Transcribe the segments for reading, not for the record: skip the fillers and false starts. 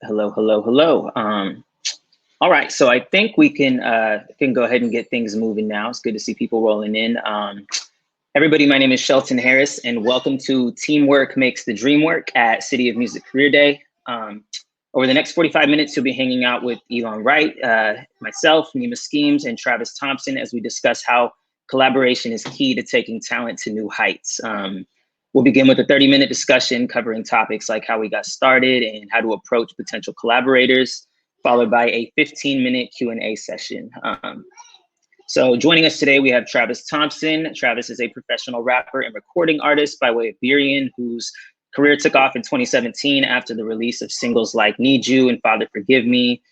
Hello, hello, hello. All right, so I think we can go ahead and get things moving now. It's good to see people rolling in. Everybody, my name is Shelton Harris, and welcome to Teamwork Makes the Dream Work at City of Music Career Day. Over the next 45 minutes, you'll be hanging out with Elan Wright, myself, Nima Skeemz, and Travis Thompson as we discuss how collaboration is key to taking talent to new heights. We'll begin with a 30-minute discussion covering topics like how we got started and how to approach potential collaborators, followed by a 15-minute Q&A session. So joining us today, we have Travis Thompson. Travis is a professional rapper and recording artist by way of Burien, whose career took off in 2017 after the release of singles like Need You and Father Forgive Me,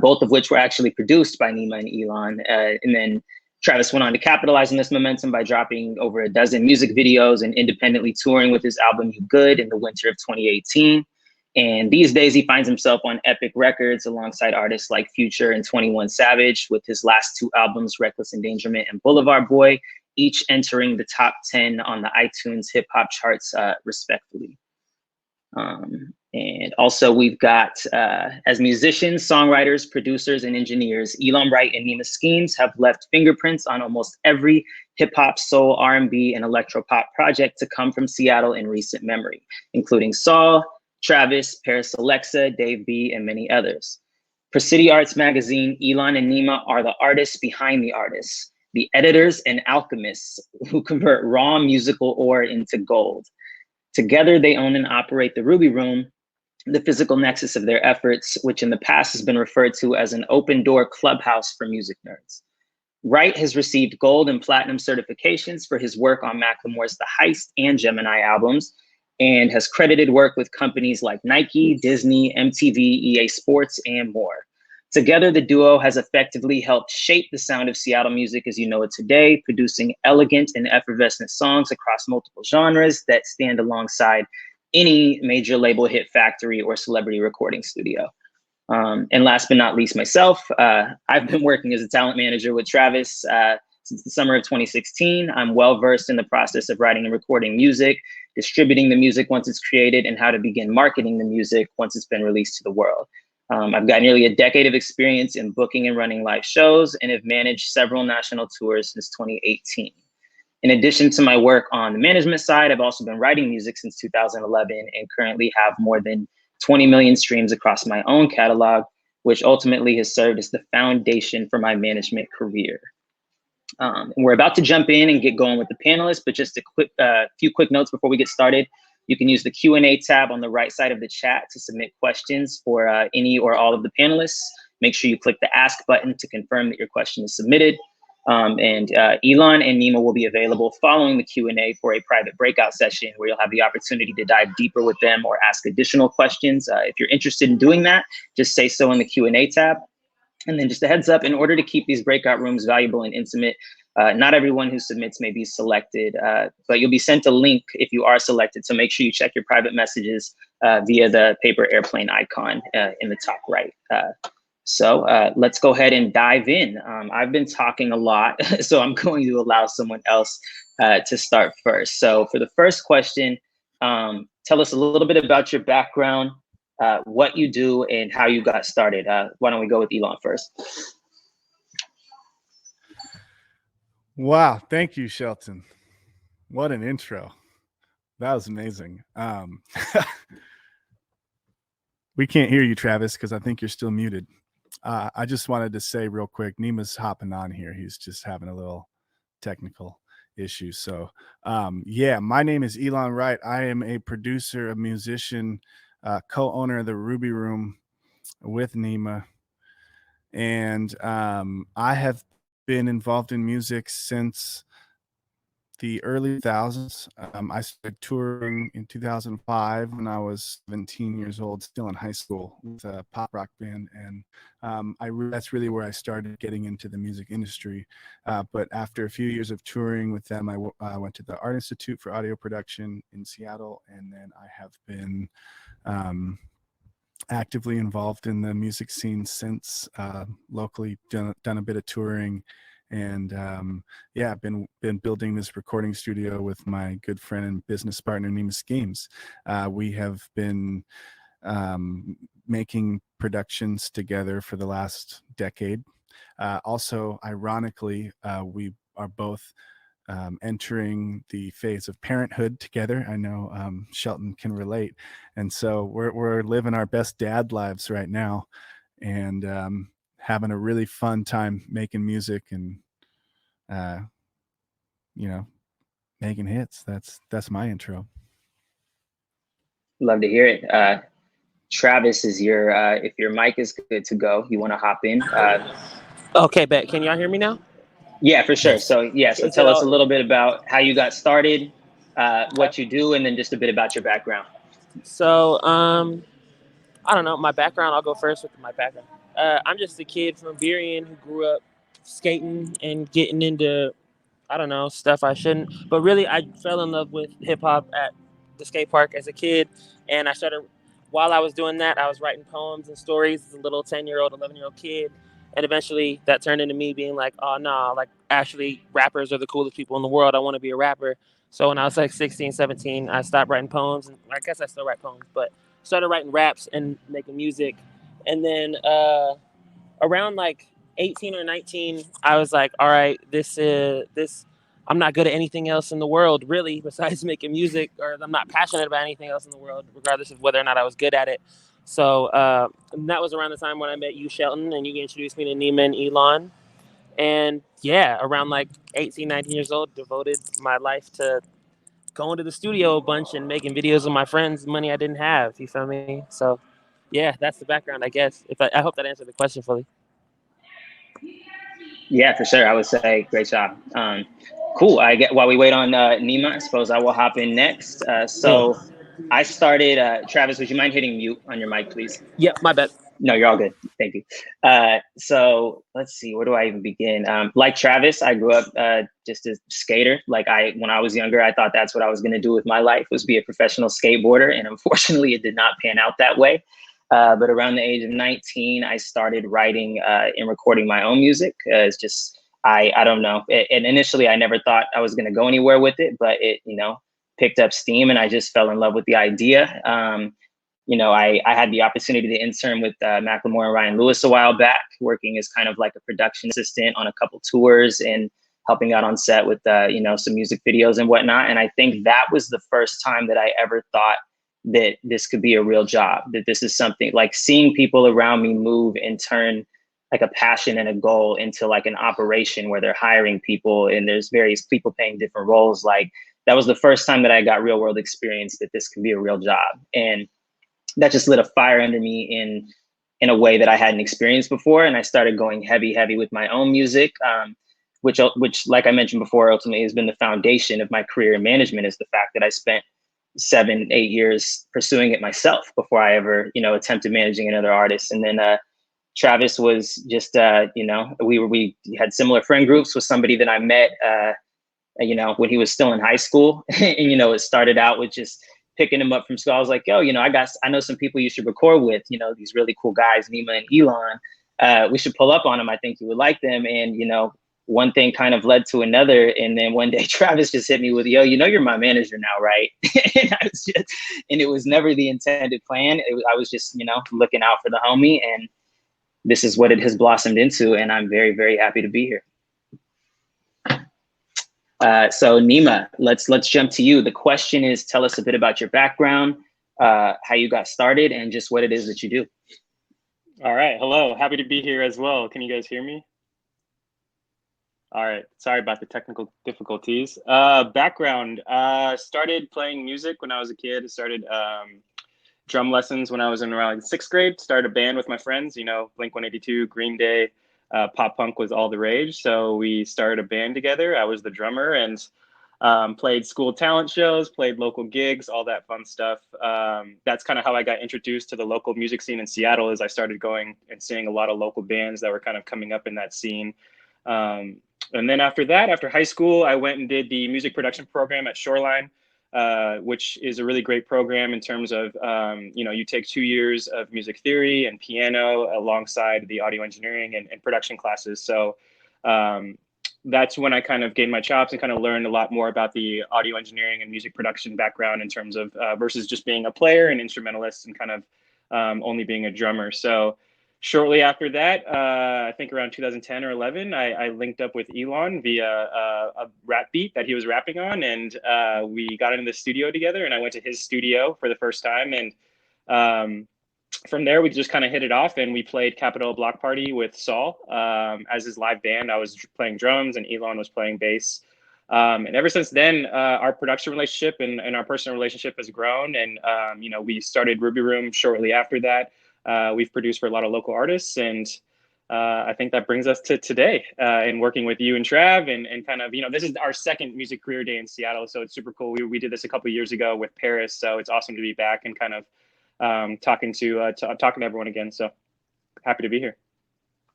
both of which were actually produced by Nima and Elan. And then Travis went on to capitalize on this momentum by dropping over a dozen music videos and independently touring with his album You Good in the winter of 2018. And these days he finds himself on Epic Records alongside artists like Future and 21 Savage, with his last two albums, Reckless Endangerment and Boulevard Boy, each entering the top 10 on the iTunes hip hop charts, respectively. And also we've got, as musicians, songwriters, producers, and engineers, Elan Wright and Nima Skeemz have left fingerprints on almost every hip hop, soul, R&B, and electropop project to come from Seattle in recent memory, including Saul, Travis, Paris Alexa, Dave B, and many others. For City Arts Magazine, Elan and Nima are the artists behind the artists, the editors and alchemists who convert raw musical ore into gold. Together, they own and operate the Ruby Room, the physical nexus of their efforts, which in the past has been referred to as an open door clubhouse for music nerds. Wright has received gold and platinum certifications for his work on Macklemore's The Heist and Gemini albums, and has credited work with companies like Nike, Disney, MTV, EA Sports, and more. Together, the duo has effectively helped shape the sound of Seattle music as you know it today, producing elegant and effervescent songs across multiple genres that stand alongside any major label hit factory or celebrity recording studio. And last but not least, myself, I've been working as a talent manager with Travis since the summer of 2016. I'm well-versed in the process of writing and recording music, distributing the music once it's created, and how to begin marketing the music once it's been released to the world. I've got nearly a decade of experience in booking and running live shows and have managed several national tours since 2018. In addition to my work on the management side, I've also been writing music since 2011 and currently have more than 20 million streams across my own catalog, which ultimately has served as the foundation for my management career. And we're about to jump in and get going with the panelists, but just a few quick notes before we get started. You can use the Q&A tab on the right side of the chat to submit questions for any or all of the panelists. Make sure you click the ask button to confirm that your question is submitted. Elan and Nima will be available following the Q&A for a private breakout session where you'll have the opportunity to dive deeper with them or ask additional questions. If you're interested in doing that, just say so in the Q&A tab. And then just a heads up, in order to keep these breakout rooms valuable and intimate, not everyone who submits may be selected, but you'll be sent a link if you are selected. So make sure you check your private messages via the paper airplane icon in the top right. So let's go ahead and dive in. I've been talking a lot, so I'm going to allow someone else to start first. So for the first question, tell us a little bit about your background, what you do, and how you got started. Why don't we go with Elan first? Wow, thank you, Shelton. What an intro. That was amazing. We can't hear you, Travis, because I think you're still muted. I just wanted to say real quick, Nima's hopping on here. He's just having a little technical issue. So yeah, my name is Elan Wright. I am a producer, a musician, co-owner of the Ruby Room with Nima. And I have been involved in music since the early 2000s. I started touring in 2005 when I was 17 years old, still in high school, with a pop rock band. And that's really where I started getting into the music industry. But after a few years of touring with them, I went to the Art Institute for Audio Production in Seattle. And then I have been actively involved in the music scene since, locally done a bit of touring. And yeah, I've been building this recording studio with my good friend and business partner, Nima Skeemz. We have been making productions together for the last decade. Also, ironically, we are both entering the phase of parenthood together. I know Shelton can relate, and so we're living our best dad lives right now, and having a really fun time making music and making hits. That's my intro. Love to hear it. Travis, is if your mic is good to go, you want to hop in? Okay, bet. Can y'all hear me now? Yeah, for sure. Yes. So tell us a little bit about how you got started, what you do, and then just a bit about your background. So, I don't know. My background, I'll go first with my background. I'm just a kid from Burien who grew up skating and getting into, I don't know, stuff I shouldn't. But really, I fell in love with hip hop at the skate park as a kid. And while I was doing that, I was writing poems and stories as a little 10-year-old, 11-year-old kid. And eventually that turned into me being like, oh, no, like actually rappers are the coolest people in the world. I want to be a rapper. So when I was like 16, 17, I stopped writing poems. And I guess I still write poems, but started writing raps and making music. And then around like 18 or 19, I was like, all right, I'm not good at anything else in the world, really, besides making music, or I'm not passionate about anything else in the world, regardless of whether or not I was good at it. So that was around the time when I met you, Shelton, and you introduced me to Nima and Elan. And yeah, around like 18, 19 years old, devoted my life to going to the studio a bunch and making videos with my friends, money I didn't have. You feel me? So yeah, that's the background, I guess. I hope that answered the question fully. Yeah, for sure. I would say great job. Cool. While we wait on Nima, I suppose I will hop in next. So I started, Travis, would you mind hitting mute on your mic, please? Yep, my bad. No, you're all good. Thank you. So let's see, where do I even begin? Like Travis, I grew up just a skater. When I was younger, I thought that's what I was going to do with my life, was be a professional skateboarder. And unfortunately, it did not pan out that way. But around the age of 19, I started writing and recording my own music. I don't know. And initially, I never thought I was going to go anywhere with it, but it, picked up steam, and I just fell in love with the idea. I had the opportunity to intern with Macklemore and Ryan Lewis a while back, working as kind of like a production assistant on a couple tours and helping out on set with, some music videos and whatnot. And I think that was the first time that I ever thought that this could be a real job, that this is something like seeing people around me move and turn like a passion and a goal into like an operation where they're hiring people and there's various people playing different roles. Like that was the first time that I got real world experience that this can be a real job. And that just lit a fire under me in a way that I hadn't experienced before. And I started going heavy with my own music, which, like I mentioned before, ultimately has been the foundation of my career in management, is the fact that I spent 7-8 years pursuing it myself before I ever, attempted managing another artist. And then Travis was just, we had similar friend groups with somebody that I met, when he was still in high school. And, it started out with just picking him up from school. I was like, yo, I know some people you should record with, these really cool guys, Nima and Elan. We should pull up on them. I think you would like them. And, one thing kind of led to another. And then one day Travis just hit me with, yo, you're my manager now, right? And it was never the intended plan. I was just, looking out for the homie. And this is what it has blossomed into. And I'm very, very happy to be here. So Nima, let's jump to you. The question is, tell us a bit about your background, how you got started, and just what it is that you do. All right. Hello. Happy to be here as well. Can you guys hear me? All right. Sorry about the technical difficulties. Background, started playing music when I was a kid. Started drum lessons when I was in around 6th grade. Started a band with my friends, Blink-182, Green Day. Pop punk was all the rage. So we started a band together. I was the drummer and played school talent shows, played local gigs, all that fun stuff. That's kind of how I got introduced to the local music scene in Seattle, as I started going and seeing a lot of local bands that were kind of coming up in that scene. And then after that, after high school, I went and did the music production program at Shoreline, which is a really great program in terms of, you take 2 years of music theory and piano alongside the audio engineering and production classes. So that's when I kind of gained my chops and kind of learned a lot more about the audio engineering and music production background in terms of versus just being a player and instrumentalist, and kind of only being a drummer. So shortly after that, I think around 2010 or 11, I linked up with Elan via a rap beat that he was rapping on, and we got into the studio together, and I went to his studio for the first time. And from there, we just kind of hit it off, and we played Capitol Block Party with Saul as his live band. I was playing drums, and Elan was playing bass. And ever since then, our production relationship and our personal relationship has grown. And, we started Ruby Room shortly after that. We've produced for a lot of local artists. And I think that brings us to today and working with you and Trav and kind of, this is our second music career day in Seattle. So it's super cool. We did this a couple of years ago with Paris. So it's awesome to be back and kind of talking to everyone again. So happy to be here.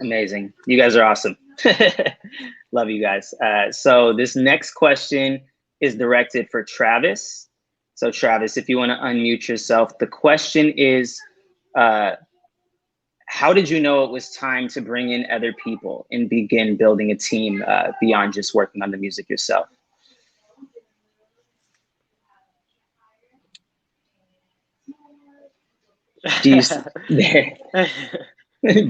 Amazing. You guys are awesome. Love you guys. So this next question is directed for Travis. So Travis, if you want to unmute yourself, the question is, how did you know it was time to bring in other people and begin building a team beyond just working on the music yourself? Do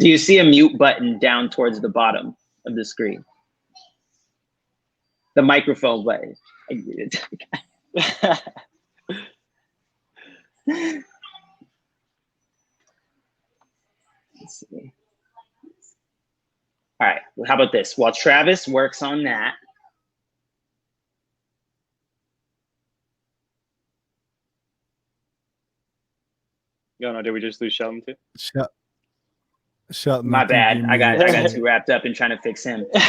you see a mute button down towards the bottom of the screen? The microphone button. Let's see. All right, well, how about this? While Travis works on that, no, did we just lose Shelton too? Shelton, my bad. I got too wrapped up in trying to fix him. So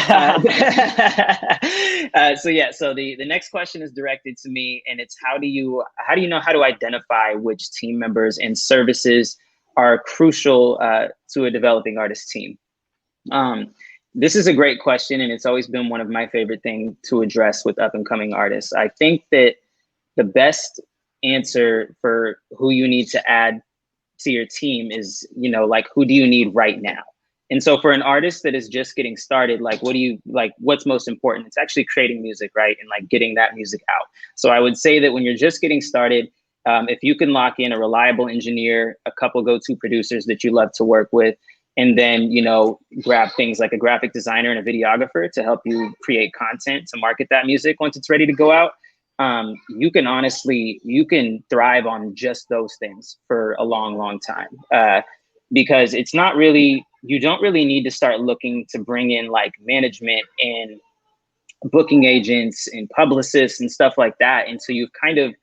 the next question is directed to me, and it's how do you know how to identify which team members and services are crucial to a developing artist team? This is a great question, and it's always been one of my favorite things to address with up and coming artists. I think that the best answer for who you need to add to your team is, who do you need right now? And so for an artist that is just getting started, what's most important? It's actually creating music, right? And getting that music out. So I would say that when you're just getting started, if you can lock in a reliable engineer, a couple go-to producers that you love to work with, and then, grab things like a graphic designer and a videographer to help you create content to market that music once it's ready to go out. You can thrive on just those things for a long, long time, because you don't really need to start looking to bring in management and booking agents and publicists and stuff like that until you've kind of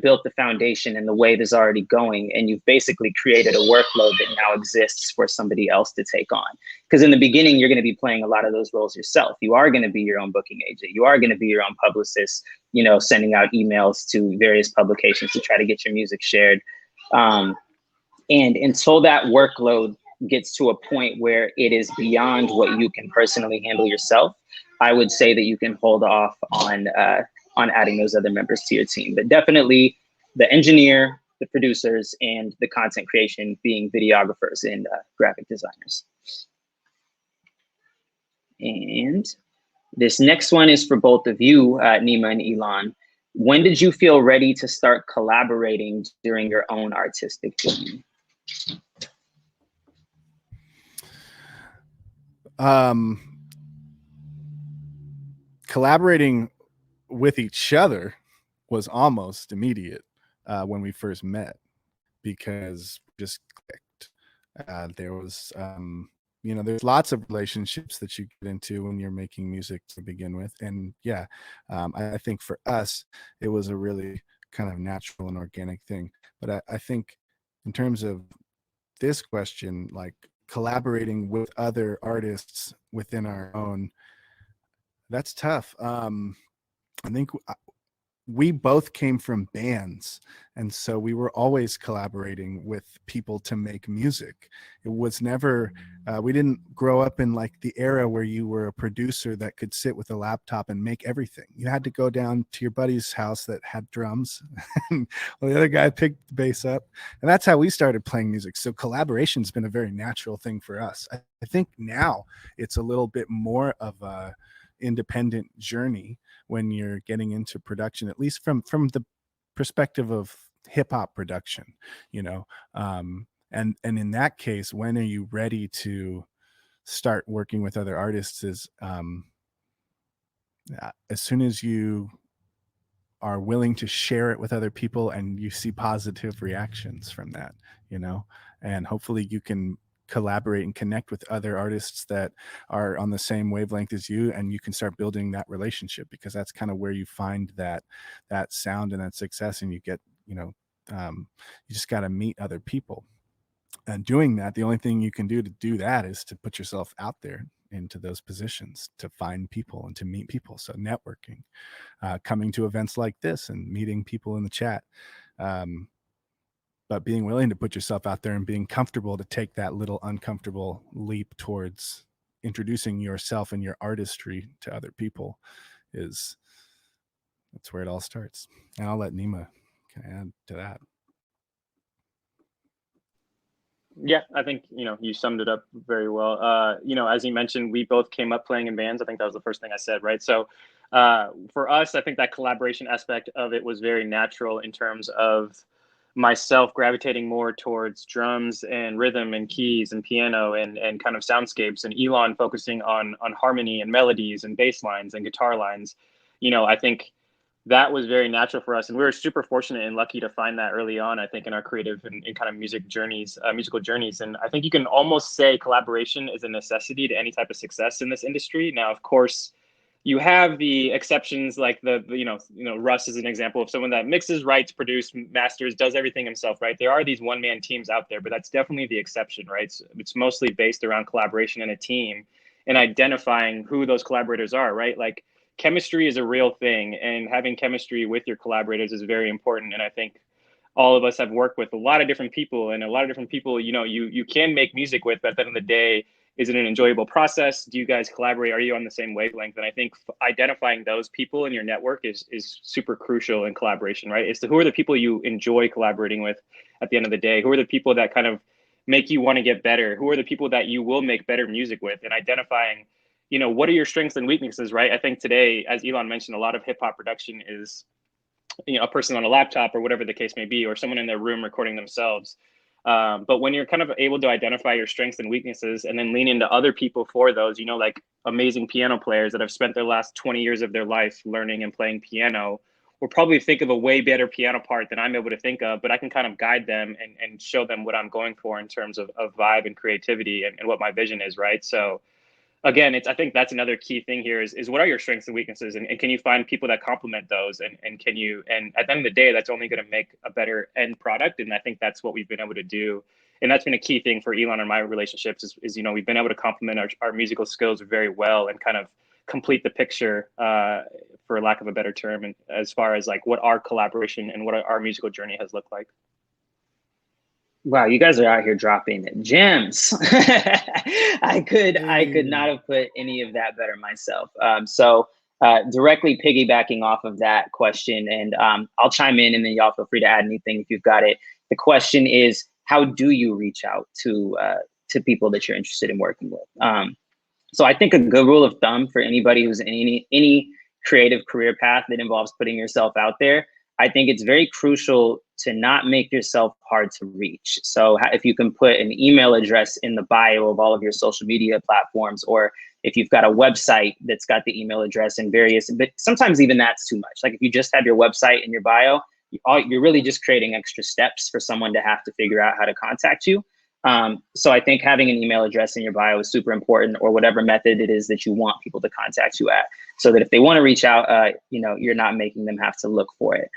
built the foundation and the wave is already going, and you've basically created a workload that now exists for somebody else to take on. Because in the beginning, you're going to be playing a lot of those roles yourself. You are going to be your own booking agent. You are going to be your own publicist, sending out emails to various publications to try to get your music shared. And until that workload gets to a point where it is beyond what you can personally handle yourself, I would say that you can hold off on adding those other members to your team. But definitely the engineer, the producers, and the content creation being videographers and graphic designers. And this next one is for both of you, Nima and Elan. When did you feel ready to start collaborating during your own artistic journey? Collaborating with each other was almost immediate when we first met, because we just clicked. There was, there's lots of relationships that you get into when you're making music to begin with. And yeah, I think for us, it was a really kind of natural and organic thing. But I think in terms of this question, collaborating with other artists within our own, that's tough. I think we both came from bands, and so we were always collaborating with people to make music. It was never, we didn't grow up in the era where you were a producer that could sit with a laptop and make everything. You had to go down to your buddy's house that had drums, and the other guy picked the bass up, and that's how we started playing music. So collaboration's been a very natural thing for us. I think now it's a little bit more of a independent journey when you're getting into production, at least from the perspective of hip hop production, you know. And in that case, when are you ready to start working with other artists is as soon as you are willing to share it with other people and you see positive reactions from that, you know, and hopefully you can collaborate and connect with other artists that are on the same wavelength as you, and you can start building that relationship, because that's kind of where you find that sound and that success. And you get, you know, you just got to meet other people. And doing that, the only thing you can do to do that is to put yourself out there into those positions, to find people and to meet people. So networking, coming to events like this and meeting people in the chat, but being willing to put yourself out there and being comfortable to take that little uncomfortable leap towards introducing yourself and your artistry to other people that's where it all starts. And I'll let Nima add to that. Yeah, I think, you know, you summed it up very well. You know, as you mentioned, we both came up playing in bands. I think that was the first thing I said, right? So for us, I think that collaboration aspect of it was very natural in terms of myself gravitating more towards drums and rhythm and keys and piano and kind of soundscapes, and Elan focusing on harmony and melodies and bass lines and guitar lines. You know, I think that was very natural for us, and we were super fortunate and lucky to find that early on, I think, in our creative and kind of musical journeys. And I think you can almost say collaboration is a necessity to any type of success in this industry. Now, of course, you have the exceptions, like the you know, Russ is an example of someone that mixes, writes, produces, masters, does everything himself, right? There are these one-man teams out there, but that's definitely the exception, right? It's mostly based around collaboration in a team and identifying who those collaborators are, right? Like, chemistry is a real thing, and having chemistry with your collaborators is very important. And I think all of us have worked with a lot of different people, and a lot of different people, you know, you can make music with, but at the end of the day, is it an enjoyable process? Do you guys collaborate? Are you on the same wavelength? And I think identifying those people in your network is super crucial in collaboration, right? It's who are the people you enjoy collaborating with at the end of the day? Who are the people that kind of make you want to get better? Who are the people that you will make better music with? And identifying, you know, what are your strengths and weaknesses, right? I think today, as Elan mentioned, a lot of hip hop production is, you know, a person on a laptop or whatever the case may be, or someone in their room recording themselves. But when you're kind of able to identify your strengths and weaknesses and then lean into other people for those, you know, like amazing piano players that have spent their last 20 years of their life learning and playing piano will probably think of a way better piano part than I'm able to think of, but I can kind of guide them and show them what I'm going for in terms of vibe and creativity and what my vision is, right? So again, I think that's another key thing here is what are your strengths and weaknesses, and can you find people that complement those, and can you, and at the end of the day, that's only going to make a better end product. And I think that's what we've been able to do. And that's been a key thing for Elan and my relationships is, you know, we've been able to complement our musical skills very well and kind of complete the picture, for lack of a better term, and as far as like what our collaboration and what our musical journey has looked like. Wow, you guys are out here dropping gems. I could not have put any of that better myself. So directly piggybacking off of that question, and I'll chime in, and then y'all feel free to add anything if you've got it. The question is, how do you reach out to people that you're interested in working with? So I think a good rule of thumb for anybody who's in any creative career path that involves putting yourself out there, I think it's very crucial to not make yourself hard to reach. So if you can put an email address in the bio of all of your social media platforms, or if you've got a website that's got the email address and various, but sometimes even that's too much. Like if you just have your website in your bio, you're really just creating extra steps for someone to have to figure out how to contact you. So I think having an email address in your bio is super important, or whatever method it is that you want people to contact you at, so that if they want to reach out, you know, you're not making them have to look for it.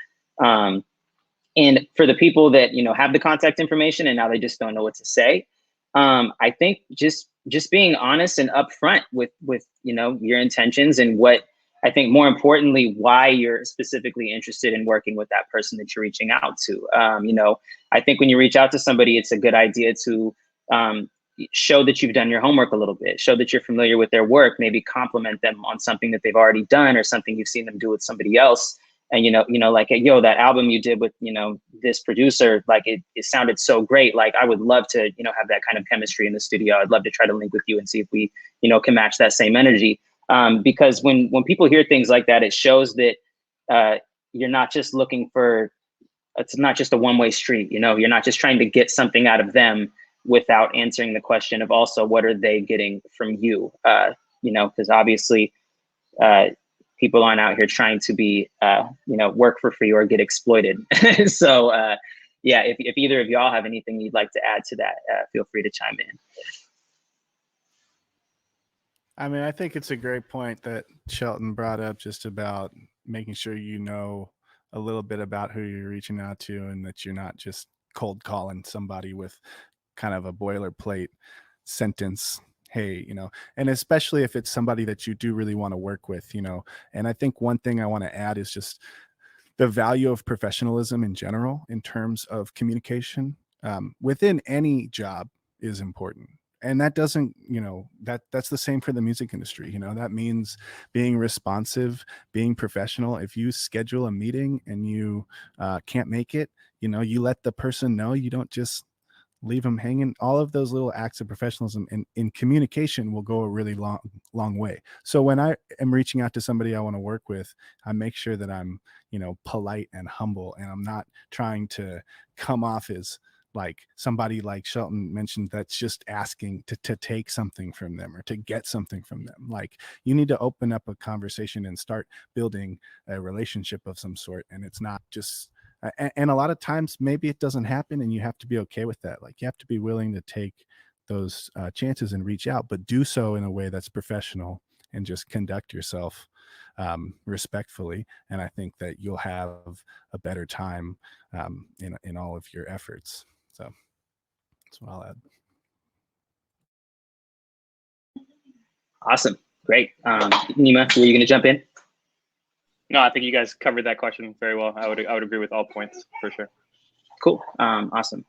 And for the people that, you know, have the contact information and now they just don't know what to say, I think just being honest and upfront with, you know, your intentions, and what I think more importantly, why you're specifically interested in working with that person that you're reaching out to. You know, I think when you reach out to somebody, it's a good idea to show that you've done your homework a little bit, show that you're familiar with their work, maybe compliment them on something that they've already done or something you've seen them do with somebody else. And, you know, like, yo, that album you did with, you know, this producer, like it sounded so great. Like, I would love to, you know, have that kind of chemistry in the studio. I'd love to try to link with you and see if we, you know, can match that same energy. Because when people hear things like that, it shows that you're not just looking for it's not just a one-way street. You know, you're not just trying to get something out of them without answering the question of also what are they getting from you? You know, because obviously people aren't out here trying to be, you know, work for free or get exploited. So yeah, if either of y'all have anything you'd like to add to that, feel free to chime in. I mean, I think it's a great point that Shelton brought up, just about making sure you know a little bit about who you're reaching out to, and that you're not just cold calling somebody with kind of a boilerplate sentence. Hey, you know, and especially if it's somebody that you do really want to work with, you know. And I think one thing I want to add is just the value of professionalism in general in terms of communication within any job is important. And that doesn't, you know, that's the same for the music industry. You know, that means being responsive, being professional. If you schedule a meeting and you can't make it, you know, you let the person know. You don't just leave them hanging. All of those little acts of professionalism in communication will go a really long way. So when I am reaching out to somebody I want to work with, I make sure that I'm, you know, polite and humble, and I'm not trying to come off as like somebody like Shelton mentioned that's just asking to take something from them or to get something from them. Like, you need to open up a conversation and start building a relationship of some sort. And it's not just and a lot of times maybe it doesn't happen, and you have to be okay with that. Like, you have to be willing to take those chances and reach out, but do so in a way that's professional and just conduct yourself respectfully. And I think that you'll have a better time in all of your efforts. So that's what I'll add. Awesome. Great. Nima, were you going to jump in? No, I think you guys covered that question very well. I would agree with all points for sure. Cool. Awesome.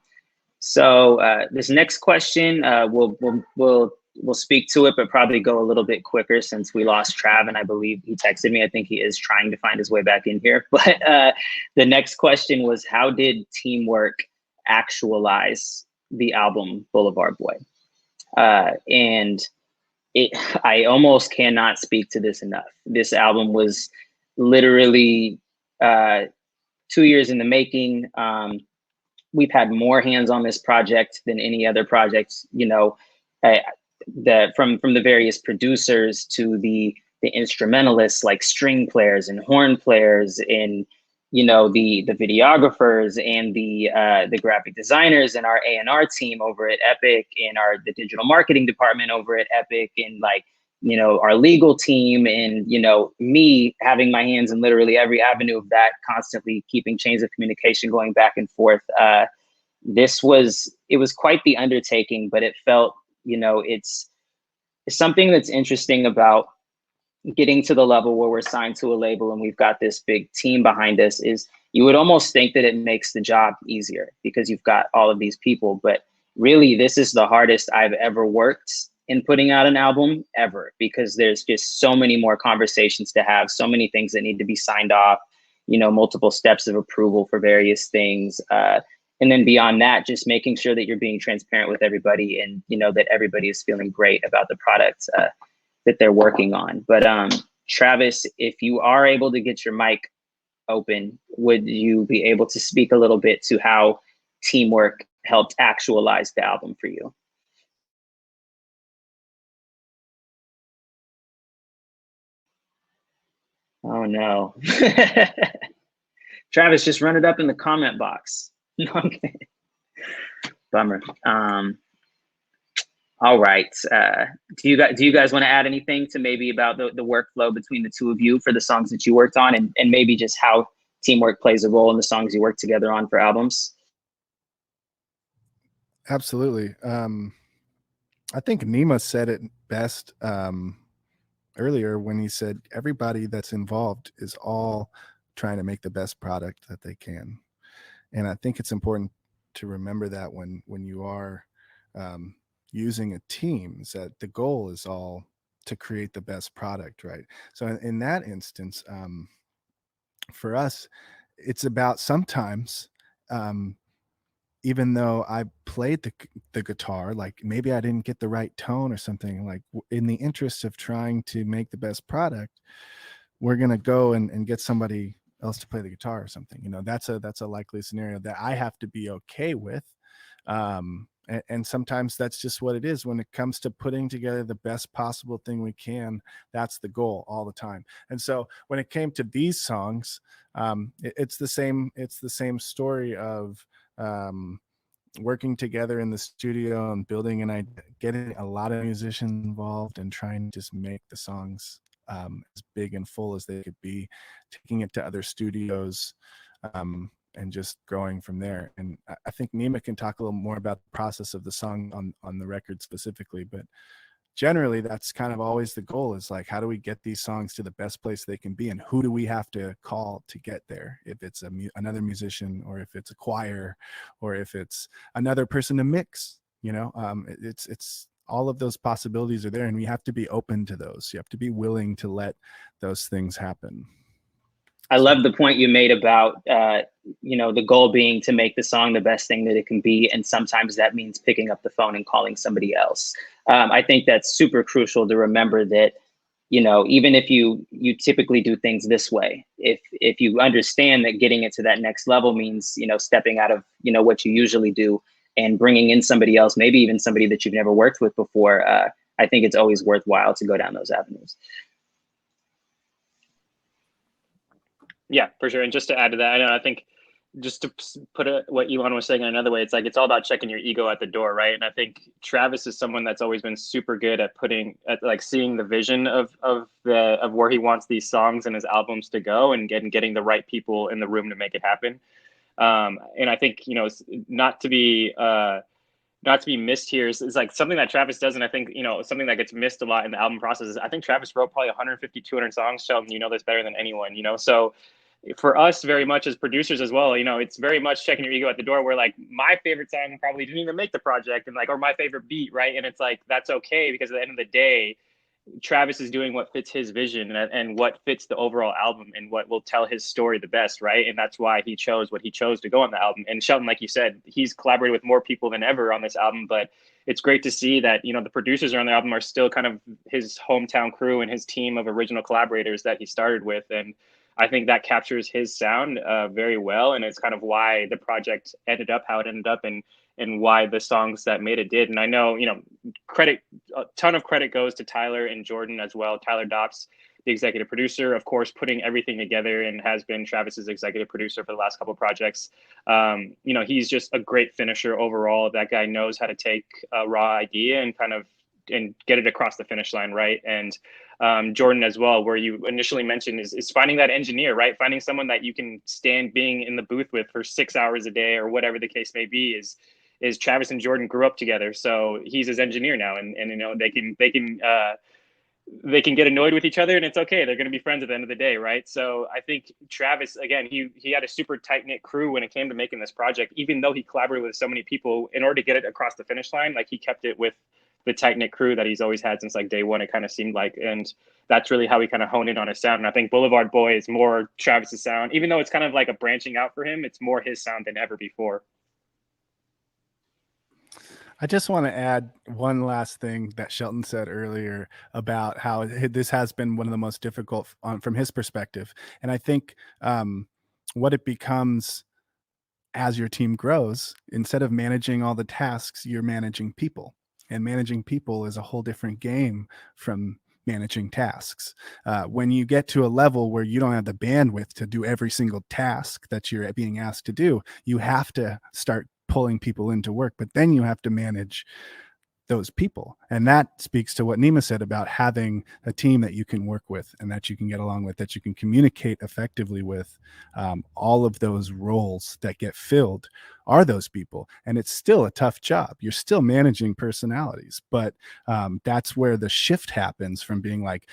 So this next question, we'll speak to it, but probably go a little bit quicker since we lost Trav, and I believe he texted me. I think he is trying to find his way back in here. But the next question was, how did teamwork actualize the album Boulevard Boy? And I almost cannot speak to this enough. This album was literally 2 years in the making. We've had more hands on this project than any other project, you know, from the various producers to the instrumentalists, like string players and horn players, and, you know, the videographers and the graphic designers, and our A&R team over at Epic, and the digital marketing department over at Epic, and, like, you know, our legal team, and, you know, me having my hands in literally every avenue of that, constantly keeping chains of communication going back and forth. It was quite the undertaking, but it felt, you know, it's something that's interesting about getting to the level where we're signed to a label and we've got this big team behind us, is you would almost think that it makes the job easier because you've got all of these people. But really, this is the hardest I've ever worked in putting out an album ever, because there's just so many more conversations to have, so many things that need to be signed off, you know, multiple steps of approval for various things. And then beyond that, just making sure that you're being transparent with everybody, and, you know, that everybody is feeling great about the product that they're working on. But Travis, if you are able to get your mic open, would you be able to speak a little bit to how teamwork helped actualize the album for you? Oh no. Travis, just run it up in the comment box. No, I'm kidding. Bummer. All right. Do you guys want to add anything to maybe about the workflow between the two of you for the songs that you worked on, and maybe just how teamwork plays a role in the songs you work together on for albums? Absolutely. I think Nima said it best earlier when he said everybody that's involved is all trying to make the best product that they can. And I think it's important to remember that when you are using a team, is that the goal is all to create the best product, right? So in that instance, for us, it's about sometimes, even though I played the guitar, like maybe I didn't get the right tone or something, like in the interest of trying to make the best product, we're going to go and get somebody else to play the guitar or something. You know, that's a likely scenario that I have to be okay with. And sometimes that's just what it is when it comes to putting together the best possible thing we can. That's the goal all the time. And so when it came to these songs, it's the same story of working together in the studio and building and getting a lot of musicians involved and trying to just make the songs as big and full as they could be, taking it to other studios, and just growing from there. And I think Nima can talk a little more about the process of the song on the record specifically, but generally that's kind of always the goal, is like, how do we get these songs to the best place they can be, and who do we have to call to get there? If it's another musician, or if it's a choir, or if it's another person to mix, you know, it's all of those possibilities are there, and we have to be open to those. You have to be willing to let those things happen. I love the point you made about, you know, the goal being to make the song the best thing that it can be. And sometimes that means picking up the phone and calling somebody else. I think that's super crucial to remember that, you know, even if you typically do things this way, if you understand that getting it to that next level means, you know, stepping out of, you know, what you usually do and bringing in somebody else, maybe even somebody that you've never worked with before, I think it's always worthwhile to go down those avenues. Yeah, for sure. And just to add to that, I think just to put what Elan was saying in another way, it's like, it's all about checking your ego at the door, right? And I think Travis is someone that's always been super good at like seeing the vision of where he wants these songs and his albums to go, and getting the right people in the room to make it happen. And I think, you know, not to be missed here is like something that Travis does. And I think, you know, something that gets missed a lot in the album process is I think Travis wrote probably 150, 200 songs. Shelton, you know this better than anyone, you know? So for us, very much as producers as well, you know, it's very much checking your ego at the door, where like my favorite song probably didn't even make the project, and like, or my favorite beat, right? And it's like, that's okay, because at the end of the day, Travis is doing what fits his vision and what fits the overall album and what will tell his story the best, right? And that's why he chose what he chose to go on the album. And Shelton, like you said, he's collaborated with more people than ever on this album, but it's great to see that, you know, the producers on the album are still kind of his hometown crew and his team of original collaborators that he started with. And I think that captures his sound very well. And it's kind of why the project ended up how it ended up, and why the songs that made it did. And I know, you know, a ton of credit goes to Tyler and Jordan as well. Tyler Dops, the executive producer, of course, putting everything together, and has been Travis's executive producer for the last couple of projects. You know, he's just a great finisher overall. That guy knows how to take a raw idea and get it across the finish line, right? And Jordan as well, where you initially mentioned is finding that engineer, right? Finding someone that you can stand being in the booth with for 6 hours a day, or whatever the case may be, is Travis and Jordan grew up together. So he's his engineer now, and you know, they can get annoyed with each other, and it's okay. They're going to be friends at the end of the day, right? So I think Travis, again, he had a super tight-knit crew when it came to making this project, even though he collaborated with so many people in order to get it across the finish line. Like, he kept it with the tight-knit crew that he's always had since like day one, it kind of seemed like. And that's really how he kind of honed in on his sound. And I think Boulevard Boy is more Travis's sound, even though it's kind of like a branching out for him. It's more his sound than ever before. I just want to add one last thing that Shelton said earlier about how this has been one of the most difficult from his perspective. And I think what it becomes as your team grows, instead of managing all the tasks, you're managing people. And managing people is a whole different game from managing tasks. When you get to a level where you don't have the bandwidth to do every single task that you're being asked to do, you have to start pulling people into work, but then you have to manage those people. And that speaks to what Nima said about having a team that you can work with and that you can get along with, that you can communicate effectively with. All of those roles that get filled are those people. And it's still a tough job. You're still managing personalities, but that's where the shift happens from being like,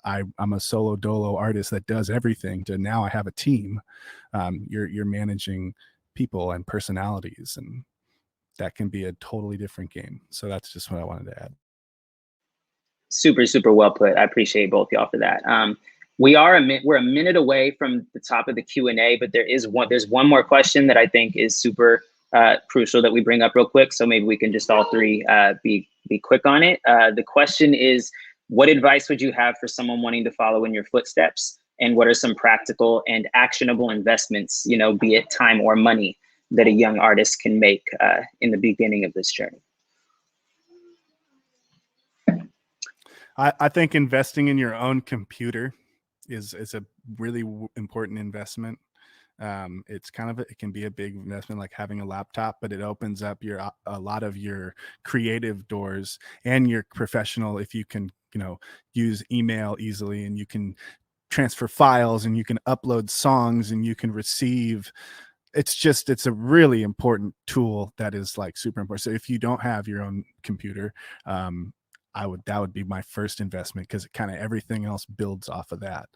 I'm a solo dolo artist that does everything, to now I have a team. You're managing people and personalities, and that can be a totally different game. So that's just what I wanted to add. Super, super well put. I appreciate both y'all for that. We're a minute away from the top of the Q&A, but there's one more question that I think is super crucial that we bring up real quick. So maybe we can just all three be quick on it. The question is, what advice would you have for someone wanting to follow in your footsteps? and what are some practical and actionable investments, you know, be it time or money, that a young artist can make in the beginning of this journey? I think investing in your own computer is a really important investment. It's kind of it can be a big investment, like having a laptop, but it opens up a lot of your creative doors and your professional. If you can, you know, use email easily, and you can transfer files, and you can upload songs, and you can receive. It's a really important tool that is like super important. So if you don't have your own computer, that would be my first investment, because kind of everything else builds off of that.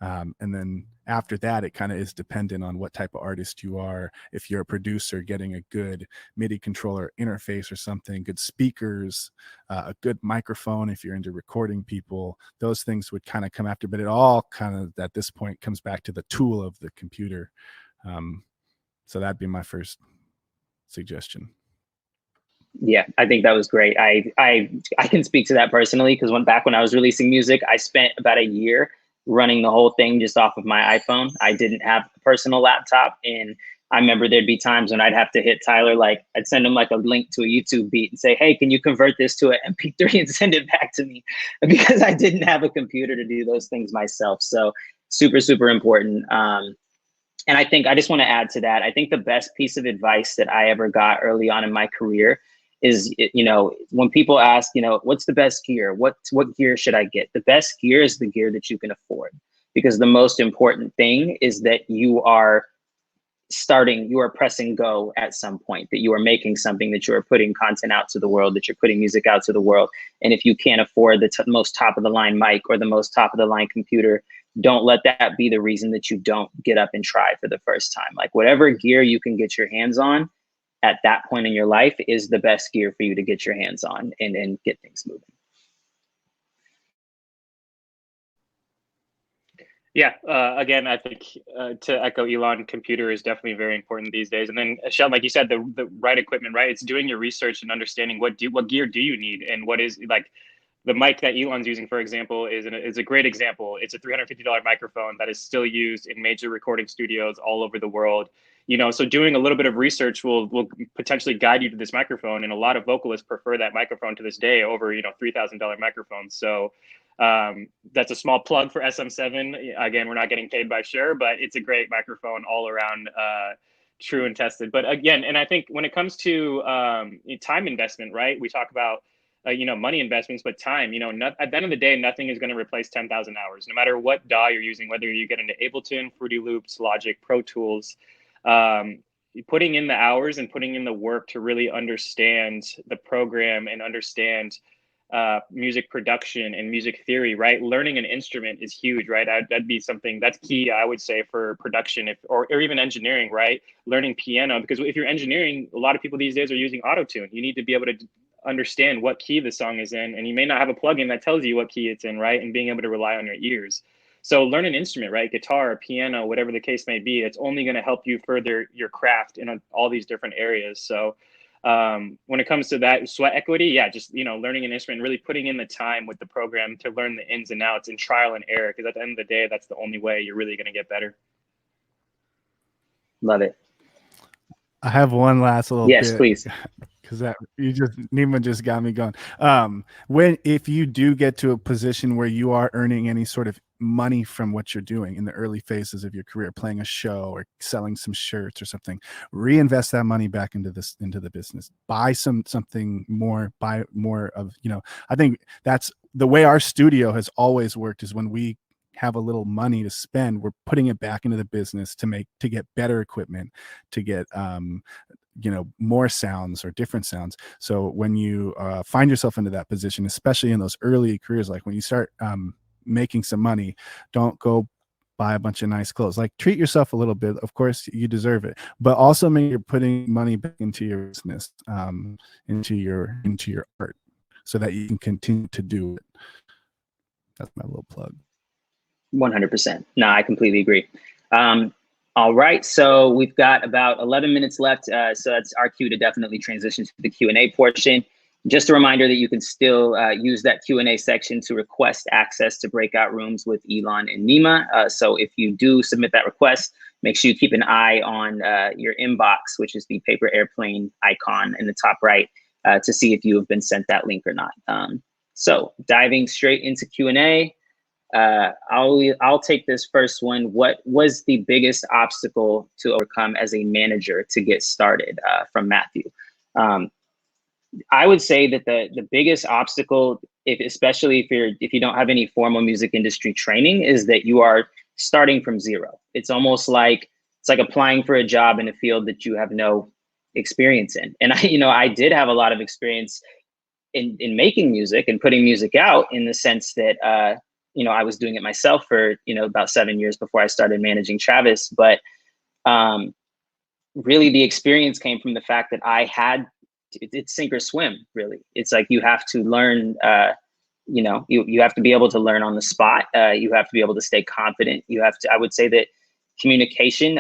And then after that, it kind of is dependent on what type of artist you are. If you're a producer, getting a good MIDI controller interface or something, good speakers, a good microphone. If you're into recording people, those things would kind of come after. But it all kind of at this point comes back to the tool of the computer. So that'd be my first suggestion. Yeah, I think that was great. I can speak to that personally, because back when I was releasing music, I spent about a year running the whole thing just off of my iPhone. I didn't have a personal laptop, and I remember there'd be times when I'd have to hit Tyler, like I'd send him like a link to a YouTube beat and say, hey, can you convert this to an MP3 and send it back to me? Because I didn't have a computer to do those things myself. So super, super important. And I think I just want to add to that. I think the best piece of advice that I ever got early on in my career is, you know, when people ask, you know, what's the best gear? What gear should I get? The best gear is the gear that you can afford, because the most important thing is that you are pressing go at some point, that you are making something, that you are putting content out to the world, that you're putting music out to the world. And if you can't afford the most top of the line mic or the most top of the line computer, don't let that be the reason that you don't get up and try for the first time. Like whatever gear you can get your hands on at that point in your life is the best gear for you to get your hands on and get things moving. Yeah, again, I think to echo Elan, computer is definitely very important these days. And then Shelton, like you said, the right equipment, right? It's doing your research and understanding what gear do you need, and what is, like, the mic that Elan's using, for example, is a great example. It's a $350 microphone that is still used in major recording studios all over the world. You know, so doing a little bit of research will potentially guide you to this microphone. And a lot of vocalists prefer that microphone to this day over, you know, $3,000 microphones. So that's a small plug for SM7. Again, we're not getting paid by Shure, but it's a great microphone all around, true and tested. But again, and I think when it comes to time investment, right? We talk about you know, money investments, but time, you know, at the end of the day, nothing is going to replace 10,000 hours, no matter what DAW you're using, whether you get into Ableton, Fruity Loops, Logic, Pro Tools, putting in the hours and putting in the work to really understand the program and understand music production and music theory, right? Learning an instrument is huge, right? That'd be something that's key, I would say, for production, or even engineering, right? Learning piano, because if you're engineering, a lot of people these days are using auto-tune. You need to be able to understand what key the song is in, and you may not have a plugin that tells you what key it's in, right? And being able to rely on your ears. So learn an instrument, right? Guitar, piano, whatever the case may be, it's only going to help you further your craft in all these different areas. So when it comes to that sweat equity, yeah, just, you know, learning an instrument, really putting in the time with the program to learn the ins and outs and trial and error, because at the end of the day, that's the only way you're really going to get better. Love it. I have one last little bit. Yes, please. Because Nima just got me going. If you do get to a position where you are earning any sort of money from what you're doing in the early phases of your career, playing a show or selling some shirts or something, reinvest that money back into the business. Buy something more. Buy more of, you know. I think that's the way our studio has always worked, is when we have a little money to spend, we're putting it back into the business to get better equipment, to get you know, more sounds or different sounds. So when you find yourself into that position, especially in those early careers, like when you start making some money, don't go buy a bunch of nice clothes. Like, treat yourself a little bit. Of course, you deserve it, but also make you're putting money back into your business, into your art, so that you can continue to do it. That's my little plug. 100%. No, I completely agree. All right, so we've got about 11 minutes left. So that's our cue to definitely transition to the Q&A portion. Just a reminder that you can still use that Q&A section to request access to breakout rooms with Elan and Nima. So if you do submit that request, make sure you keep an eye on your inbox, which is the paper airplane icon in the top right, to see if you have been sent that link or not. So diving straight into Q&A, I'll take this first one. What was the biggest obstacle to overcome as a manager to get started, from Matthew? I would say that the biggest obstacle, especially if you don't have any formal music industry training, is that you are starting from zero. It's almost like applying for a job in a field that you have no experience in. And I did have a lot of experience in making music and putting music out, in the sense that I was doing it myself for about 7 years before I started managing Travis. But really, the experience came from the fact that I had. It's sink or swim, really. It's like you have to learn, you have to be able to learn on the spot. You have to be able to stay confident. I would say that communication,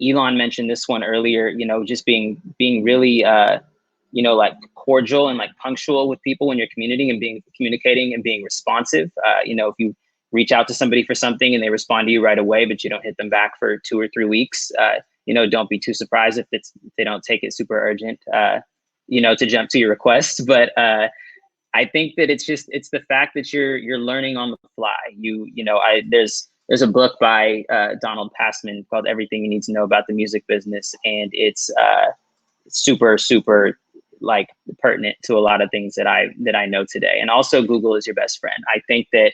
Elan mentioned this one earlier, just being really, like cordial and like punctual with people when you're communicating and being responsive. If you reach out to somebody for something and they respond to you right away, but you don't hit them back for 2 or 3 weeks, don't be too surprised if they don't take it super urgent. To jump to your request. But I think that it's the fact that you're learning on the fly. There's a book by Donald Passman called Everything You Need to Know About the Music Business. And it's super, super like pertinent to a lot of things that I know today. And also Google is your best friend. I think that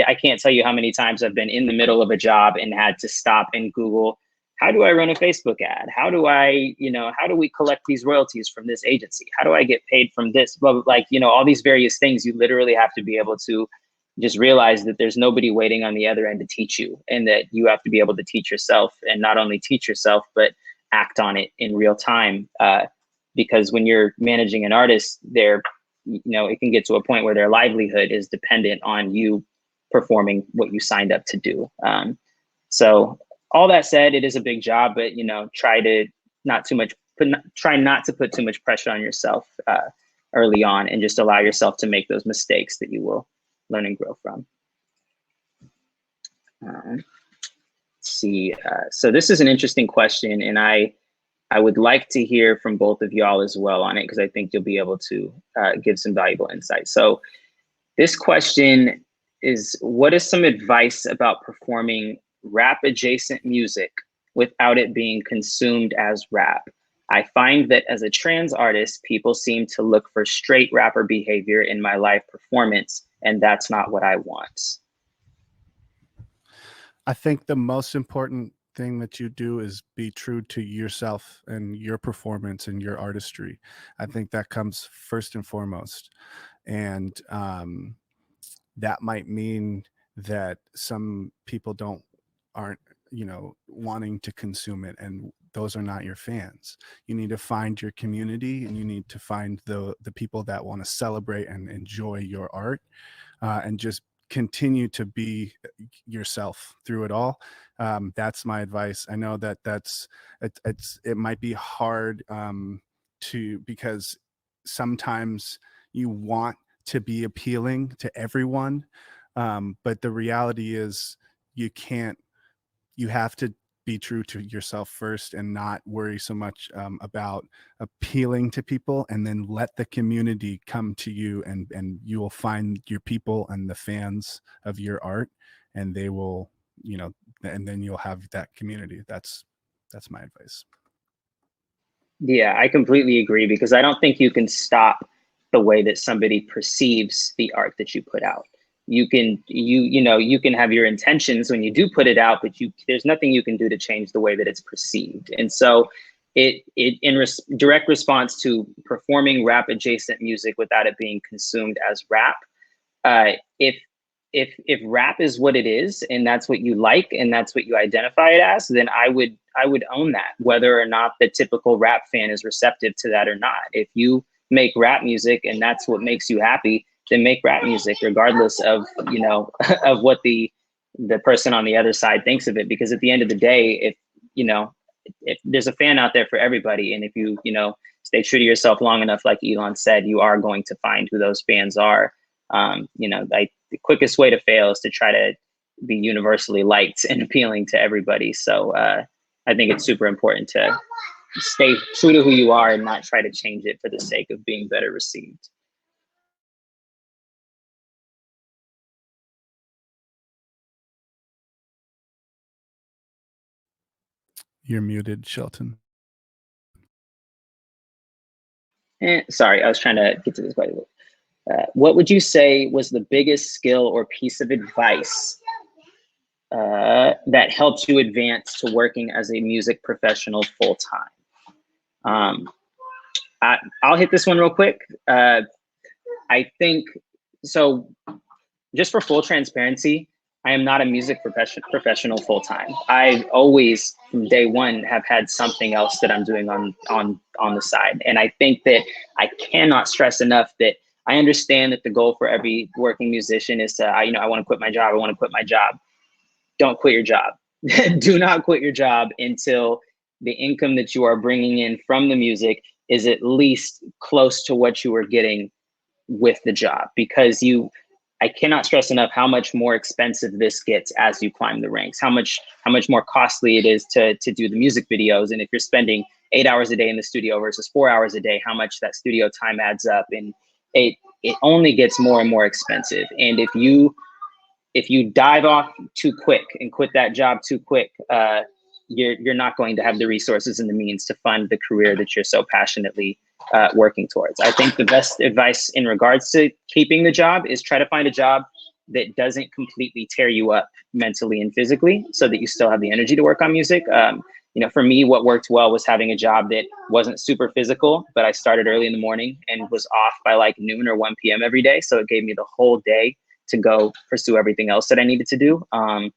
I can't tell you how many times I've been in the middle of a job and had to stop and Google, how do I run a Facebook ad? How do we collect these royalties from this agency? How do I get paid from this? Well, all these various things, you literally have to be able to just realize that there's nobody waiting on the other end to teach you, and that you have to be able to teach yourself, and not only teach yourself, but act on it in real time. Because when you're managing an artist, it can get to a point where their livelihood is dependent on you performing what you signed up to do. So all that said, it is a big job, but try not to put too much pressure on yourself early on, and just allow yourself to make those mistakes that you will learn and grow from. Let's see. So this is an interesting question, and I would like to hear from both of y'all as well on it, because I think you'll be able to give some valuable insight. So this question is, what is some advice about performing rap adjacent music without it being consumed as rap? I find that as a trans artist, people seem to look for straight rapper behavior in my live performance, and that's not what I want. I think the most important thing that you do is be true to yourself and your performance and your artistry. I think that comes first and foremost. And that might mean that some people aren't wanting to consume it, and those are not your fans. You need to find your community, and you need to find the people that want to celebrate and enjoy your art, and just continue to be yourself through it all. That's my advice. I know that it might be hard because sometimes you want to be appealing to everyone, but the reality is you have to be true to yourself first, and not worry so much about appealing to people, and then let the community come to you, and you will find your people and the fans of your art, and they will, and then you'll have that community. That's my advice. Yeah, I completely agree, because I don't think you can stop the way that somebody perceives the art that you put out. You can have your intentions when you do put it out, but there's nothing you can do to change the way that it's perceived. And so direct response to performing rap adjacent music without it being consumed as rap, if rap is what it is, and that's what you like, and that's what you identify it as, then I would own that, whether or not the typical rap fan is receptive to that or not. If you make rap music and that's what makes you happy, then make rap music, regardless of of what the person on the other side thinks of it. Because at the end of the day, if there's a fan out there for everybody, and if you stay true to yourself long enough, like Elan said, you are going to find who those fans are. Like the quickest way to fail is to try to be universally liked and appealing to everybody. So I think it's super important to stay true to who you are and not try to change it for the sake of being better received. You're muted, Shelton. Sorry, I was trying to get to this. What would you say was the biggest skill or piece of advice that helped you advance to working as a music professional full time? I'll hit this one real quick. I think, so just for full transparency, I am not a music professional full time. I always, from day one, have had something else that I'm doing on the side. And I think that I cannot stress enough that I understand that the goal for every working musician is to, I want to quit my job. I want to quit my job. Don't quit your job. Do not quit your job until the income that you are bringing in from the music is at least close to what you were getting with the job, because I cannot stress enough how much more expensive this gets as you climb the ranks, how much more costly it is to do the music videos. And if you're spending 8 hours a day in the studio versus 4 hours a day, how much that studio time adds up. And it only gets more and more expensive. And if you dive off too quick and quit that job too quick, you're not going to have the resources and the means to fund the career that you're so passionately working towards. I think the best advice in regards to keeping the job is try to find a job that doesn't completely tear you up mentally and physically, so that you still have the energy to work on music. For me, what worked well was having a job that wasn't super physical, but I started early in the morning and was off by like noon or 1 p.m. every day. So it gave me the whole day to go pursue everything else that I needed to do. And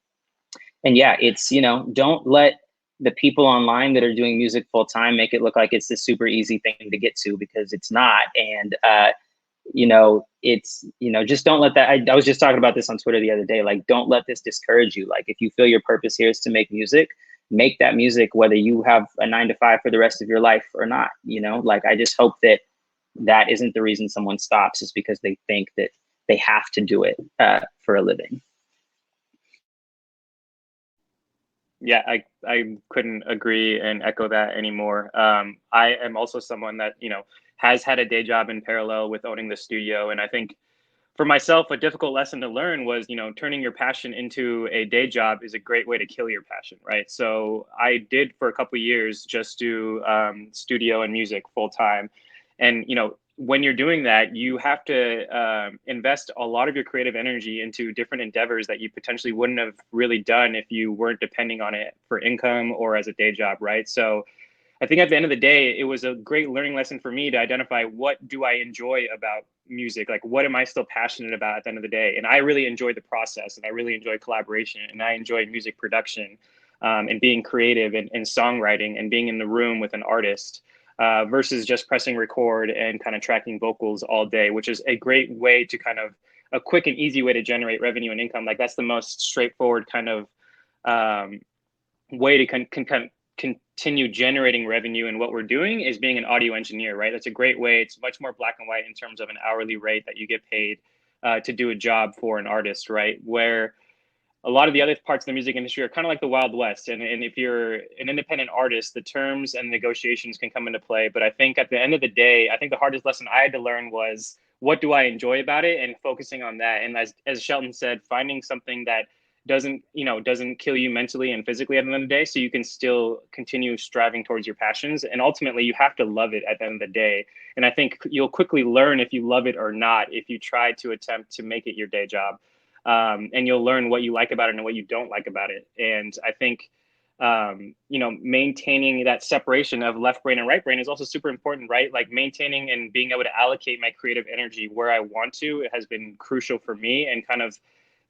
yeah, it's, don't let the people online that are doing music full time make it look like it's this super easy thing to get to, because it's not. And, just don't let that, I was just talking about this on Twitter the other day, like, don't let this discourage you. Like, if you feel your purpose here is to make music, make that music, whether you have a 9 to 5 for the rest of your life or not. I just hope that isn't the reason someone stops, is because they think that they have to do it for a living. Yeah, I couldn't agree and echo that anymore. I am also someone that, has had a day job in parallel with owning the studio. And I think for myself, a difficult lesson to learn was, turning your passion into a day job is a great way to kill your passion, right? So I did for a couple of years just do studio and music full time. And, when you're doing that, you have to invest a lot of your creative energy into different endeavors that you potentially wouldn't have really done if you weren't depending on it for income or as a day job, right? So I think at the end of the day, it was a great learning lesson for me to identify, what do I enjoy about music? Like, what am I still passionate about at the end of the day? And I really enjoyed the process, and I really enjoy collaboration, and I enjoy music production and being creative and songwriting and being in the room with an artist. Versus just pressing record and kind of tracking vocals all day, which is a great way to kind of a quick and easy way to generate revenue and income. Like, that's the most straightforward kind of way to continue generating revenue. And what we're doing is being an audio engineer, right? That's a great way. It's much more black and white in terms of an hourly rate that you get paid to do a job for an artist, right? Where a lot of the other parts of the music industry are kind of like the Wild West. And if you're an independent artist, the terms and negotiations can come into play. But I think at the end of the day, I think the hardest lesson I had to learn was, what do I enjoy about it, and focusing on that. And as Shelton said, finding something that doesn't kill you mentally and physically at the end of the day, so you can still continue striving towards your passions. And ultimately, you have to love it at the end of the day. And I think you'll quickly learn if you love it or not, if you try to attempt to make it your day job. And you'll learn what you like about it and what you don't like about it. And I think, maintaining that separation of left brain and right brain is also super important, right? Like, maintaining and being able to allocate my creative energy where I want to, it has been crucial for me, and kind of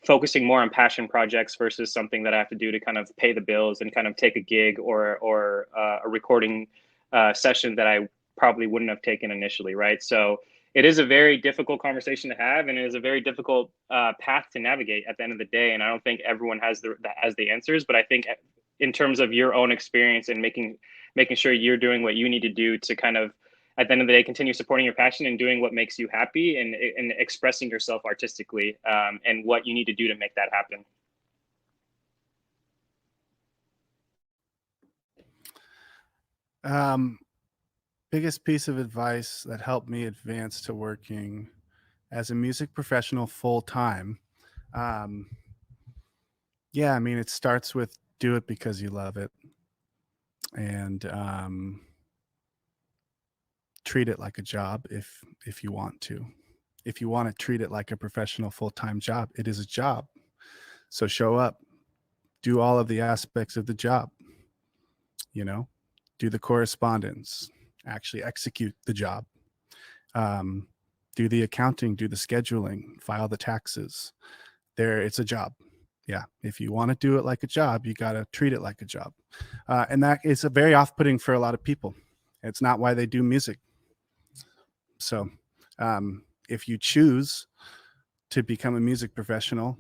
focusing more on passion projects versus something that I have to do to kind of pay the bills and kind of take a gig or a recording session that I probably wouldn't have taken initially, right? So it is a very difficult conversation to have, and it is a very difficult path to navigate at the end of the day. And I don't think everyone has the answers, but I think in terms of your own experience and making sure you're doing what you need to do to kind of at the end of the day, continue supporting your passion and doing what makes you happy, and expressing yourself artistically, and what you need to do to make that happen. Biggest piece of advice that helped me advance to working as a music professional full time. Yeah, I mean, it starts with do it because you love it, and treat it like a job if you want to. If you want to treat it like a professional full-time job, it is a job. So show up, do all of the aspects of the job, you know, do the correspondence, actually execute the job, do the accounting, do the scheduling, file the taxes. It's a job. Yeah, if you want to do it like a job, you got to treat it like a job. And that is a very off-putting for a lot of people. It's not why they do music. So if you choose to become a music professional,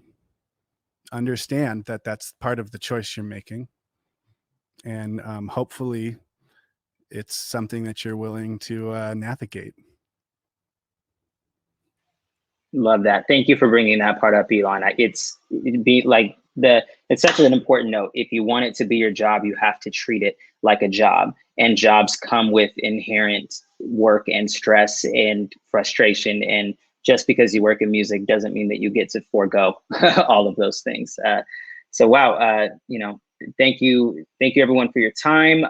understand that that's part of the choice you're making. And hopefully it's something that you're willing to navigate. Love that. Thank you for bringing that part up, Elan. It's such an important note. If you want it to be your job, you have to treat it like a job. And jobs come with inherent work and stress and frustration. And just because you work in music doesn't mean that you get to forego all of those things. So wow, thank you everyone for your time.